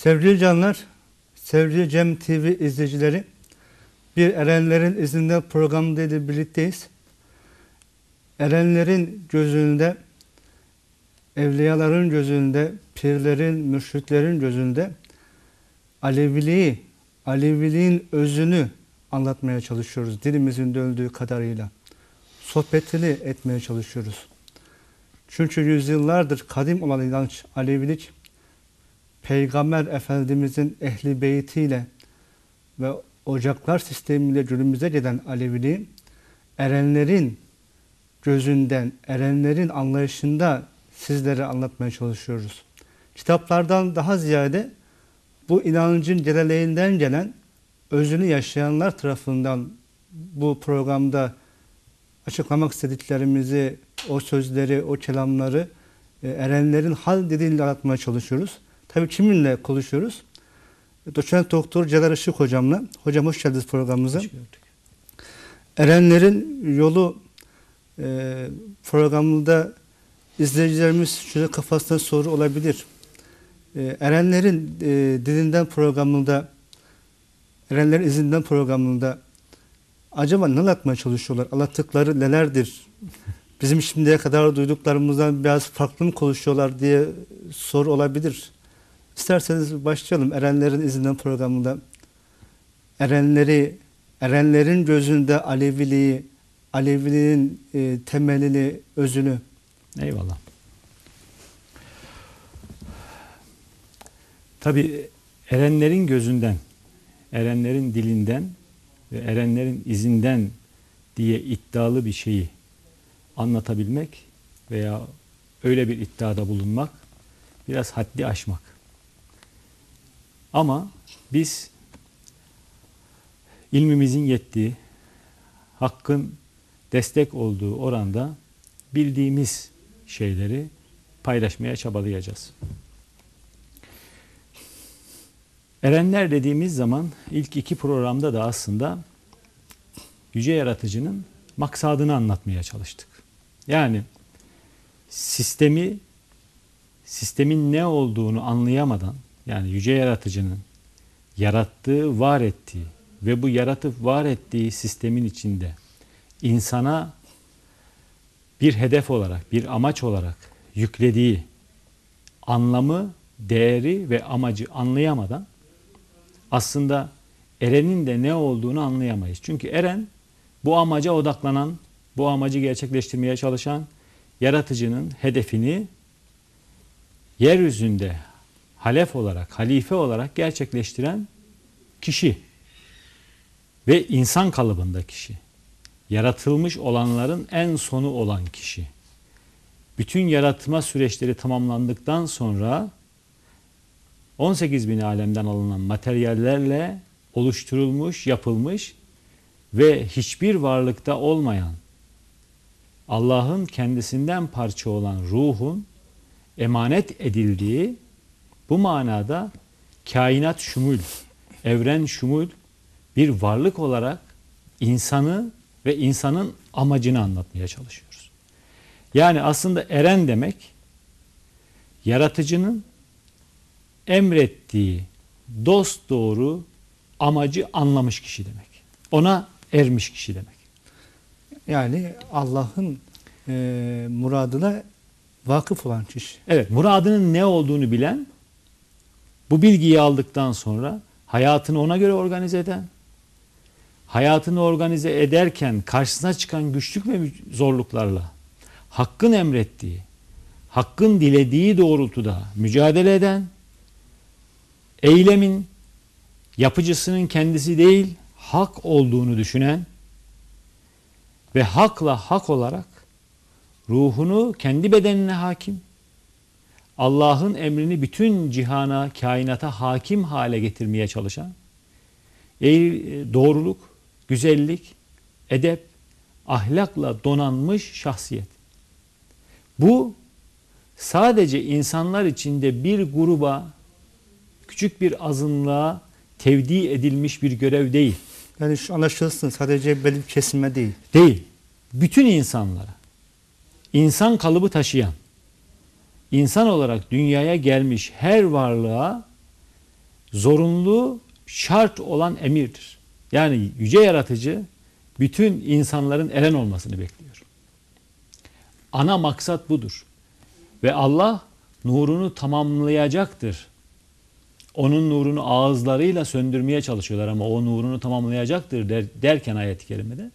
Sevgili canlar, sevgili Cem TV izleyicileri, bir Erenlerin İzinde programıyla birlikteyiz. Erenlerin gözünde, evliyaların gözünde, pirlerin, mürşitlerin gözünde Aleviliğin özünü anlatmaya çalışıyoruz. Dilimizin döndüğü kadarıyla. Sohbetini etmeye çalışıyoruz. Çünkü yüzyıllardır kadim olan inanç, Alevilik, Peygamber Efendimizin ehli beytiyle ve ocaklar sistemiyle günümüze gelen Aleviliği, erenlerin gözünden, erenlerin anlayışında sizlere anlatmaya çalışıyoruz. Kitaplardan daha ziyade bu inancın geleneğinden gelen, özünü yaşayanlar tarafından bu programda açıklamak istediklerimizi, o sözleri, o kelamları erenlerin hal diliyle anlatmaya çalışıyoruz. Tabii kiminle konuşuyoruz? Doçent Doktor Celal Işık hocamla. Hocam hoş geldiniz programımıza. Hoş gördük. Erenlerin Yolu programında izleyicilerimiz şöyle kafasında soru olabilir. Erenlerin dilinden programında, Erenlerin izinden programında acaba ne anlatmaya çalışıyorlar? Anlattıkları nelerdir? Bizim şimdiye kadar duyduklarımızdan biraz farklı mı konuşuyorlar diye soru olabilir. İsterseniz başlayalım. Erenlerin izinden programında erenlerin gözünde Aleviliğin temelini, özünü. Eyvallah. Tabii erenlerin gözünden, erenlerin dilinden ve erenlerin izinden diye iddialı bir şeyi anlatabilmek veya öyle bir iddiada bulunmak biraz haddi aşmak. Ama biz ilmimizin yettiği, hakkın destek olduğu oranda bildiğimiz şeyleri paylaşmaya çabalayacağız. Erenler dediğimiz zaman ilk iki programda da aslında Yüce Yaratıcı'nın maksadını anlatmaya çalıştık. Yani sistemin ne olduğunu anlayamadan, yani Yüce Yaratıcı'nın yarattığı, var ettiği ve bu yaratıp var ettiği sistemin içinde insana bir hedef olarak, bir amaç olarak yüklediği anlamı, değeri ve amacı anlayamadan aslında erenin de ne olduğunu anlayamayız. Çünkü eren bu amaca odaklanan, bu amacı gerçekleştirmeye çalışan yaratıcının hedefini yeryüzünde halife olarak gerçekleştiren kişi ve insan kalıbında kişi. Yaratılmış olanların en sonu olan kişi. Bütün yaratma süreçleri tamamlandıktan sonra 18.000 alemden alınan materyallerle oluşturulmuş, yapılmış ve hiçbir varlıkta olmayan Allah'ın kendisinden parça olan ruhun emanet edildiği, bu manada kainat şumul, evren şumul bir varlık olarak insanı ve insanın amacını anlatmaya çalışıyoruz. Yani aslında eren demek, yaratıcının emrettiği dosdoğru amacı anlamış kişi demek. Ona ermiş kişi demek. Yani Allah'ın muradına vakıf olan kişi. Evet, muradının ne olduğunu bilen, bu bilgiyi aldıktan sonra hayatını ona göre organize eden, hayatını organize ederken karşısına çıkan güçlük ve zorluklarla hakkın emrettiği, hakkın dilediği doğrultuda mücadele eden, eylemin yapıcısının kendisi değil, hak olduğunu düşünen ve hakla hak olarak ruhunu kendi bedenine hakim, Allah'ın emrini bütün cihana, kainata hakim hale getirmeye çalışan, doğruluk, güzellik, edep, ahlakla donanmış şahsiyet. Bu sadece insanlar içinde bir gruba, küçük bir azınlığa tevdi edilmiş bir görev değil. Yani şu anlaşılsın, sadece belli bir kesime değil. Değil. Bütün insanlara, insan kalıbı taşıyan, insan olarak dünyaya gelmiş her varlığa zorunlu, şart olan emirdir. Yani yüce yaratıcı bütün insanların eren olmasını bekliyor. Ana maksat budur. Ve Allah nurunu tamamlayacaktır. Onun nurunu ağızlarıyla söndürmeye çalışıyorlar ama o nurunu tamamlayacaktır derken ayet-i kerimede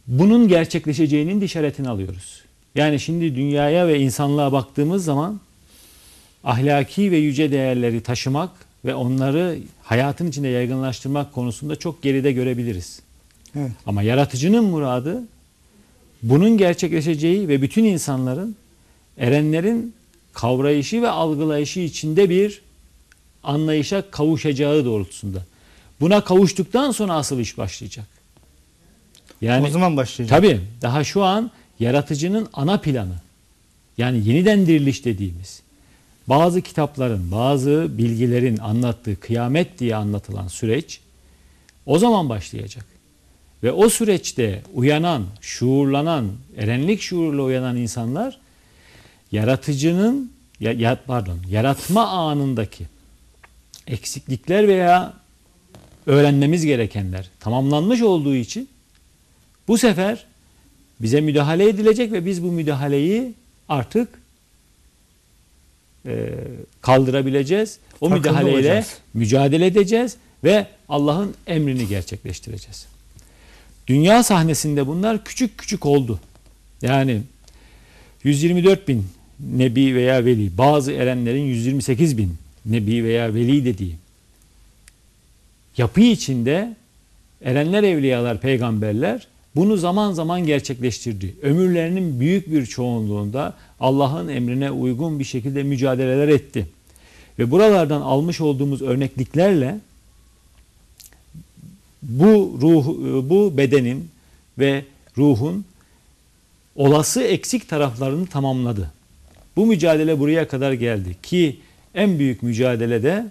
bunun gerçekleşeceğinin işaretini alıyoruz. Yani şimdi dünyaya ve insanlığa baktığımız zaman ahlaki ve yüce değerleri taşımak ve onları hayatın içinde yaygınlaştırmak konusunda çok geride görebiliriz. Evet. Ama yaratıcının muradı bunun gerçekleşeceği ve bütün insanların, erenlerin kavrayışı ve algılayışı içinde bir anlayışa kavuşacağı doğrultusunda. Buna kavuştuktan sonra asıl iş başlayacak. Yani O zaman başlayacak. tabii daha şu an yaratıcının ana planı, yani yeniden diriliş dediğimiz, bazı kitapların, bazı bilgilerin anlattığı kıyamet diye anlatılan süreç o zaman başlayacak. Ve o süreçte uyanan, şuurlanan, erenlik şuuruyla uyanan insanlar yaratıcının yaratma anındaki eksiklikler veya öğrenmemiz gerekenler tamamlanmış olduğu için bu sefer bize müdahale edilecek ve biz bu müdahaleyi artık kaldırabileceğiz. O Farkında müdahaleyle olacağız. mücadele edeceğiz ve Allah'ın emrini gerçekleştireceğiz. Dünya sahnesinde bunlar küçük küçük oldu. Yani 124 bin nebi veya veli, bazı erenlerin 128 bin nebi veya veli dediği yapı içinde erenler, evliyalar, peygamberler bunu zaman zaman gerçekleştirdi. Ömürlerinin büyük bir çoğunluğunda Allah'ın emrine uygun bir şekilde mücadeleler etti. Ve buralardan almış olduğumuz örnekliklerle bu bedenin ve ruhun olası eksik taraflarını tamamladı. Bu mücadele buraya kadar geldi ki en büyük mücadelede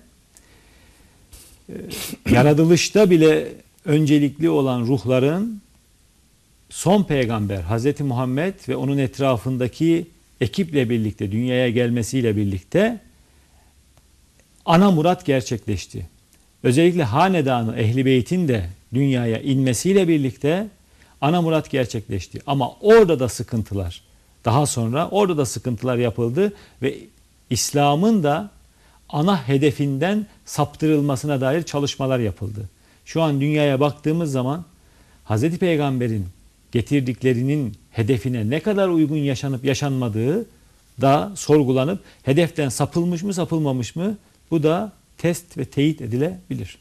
yaratılışta bile öncelikli olan ruhların son peygamber Hazreti Muhammed ve onun etrafındaki ekiple birlikte dünyaya gelmesiyle birlikte ana murat gerçekleşti. Özellikle hanedanı Ehl-i Beyt'in de dünyaya inmesiyle birlikte ana murat gerçekleşti. Ama orada da sıkıntılar, daha sonra orada da sıkıntılar yapıldı ve İslam'ın da ana hedefinden saptırılmasına dair çalışmalar yapıldı. Şu an dünyaya baktığımız zaman Hazreti Peygamber'in getirdiklerinin hedefine ne kadar uygun yaşanıp yaşanmadığı da sorgulanıp hedeften sapılmış mı sapılmamış mı bu da test ve teyit edilebilir.